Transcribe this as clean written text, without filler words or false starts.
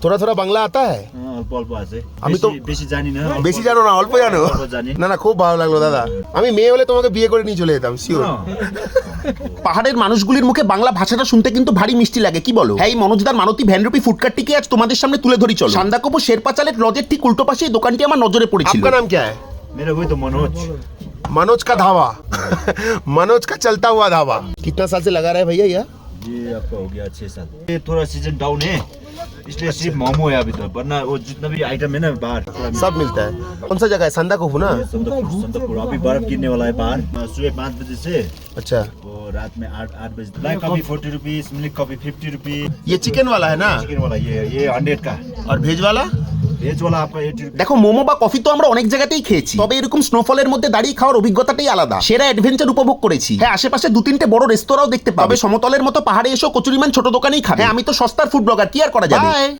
थोड़ा थोड़ा बांग्ला आता है? অল্প অল্প আছে, আমি তো বেশি জানি না। বেশি জানো না, অল্প জানো? অল্প জানি। না না, খুব ভালো লাগলো দাদা। আমি মেয়ে হলে তোমাকে বিয়ে করে নিয়ে চলে যেতাম, শিওর। পাহাড়ের মানুষগুলির মুখে বাংলা ভাষাটা শুনতে কিন্তু ভারী মিষ্টি লাগে, কি বলো? হ্যাঁ, এই মনোজদার মানতী ভ্যানরূপী ফুডকার্টটিকে আজ তোমাদের সামনে তুলে ধরি চলো। সান্দাকপু শেরপা চালের লজের ঠিক উল্টো পাশে এই দোকানটি আমার নজরে পড়েছিল। आपका नाम क्या है? मेरा वही तो मनोज। मनोज का धावा। मनोज का चलता हुआ धावा। कितना साल से लगा रहा है भैया यह? ये आपका हो गया 6 साल। ये थोड़ा सीजन डाउन है, इसलिए सिर्फ मोमो है अभी तो, वरना वो जितना भी आइटम है ना बाहर सब मिलता है। कौन सा जगह है? संदाकफू ना? संतकपुर। अभी बर्फ गिरने वाला है बाहर, सुबह 5 बजे से अच्छा, वो रात में 8 बजे। Black coffee 40 rupees, milk coffee 50 rupees. ये चिकन वाला है ना? चिकन वाला ये 100 का। और भेज वाला? वेज वाला आपका 80 रुपीज। দেখো, মোমো বা কফি তো আমরা অনেক জায়গাতেই খেয়েছি, তবে এরকম স্নোফলের মধ্যে দাঁড়িয়ে খাওয়ার অভিজ্ঞতাটাই আলাদা। সেরা অ্যাডভেঞ্চার উপভোগ করেছি। হ্যাঁ, আশেপাশে 2-3টে বড় রেস্তোরাঁও দেখতে পাবে। সমতলের মতো পাহাড়ে এসেও কচুরিমান ছোট দোকানেই খাবে। হ্যাঁ, আমি তো সস্তার ফুড ব্লগার, কি আর করা যাবে।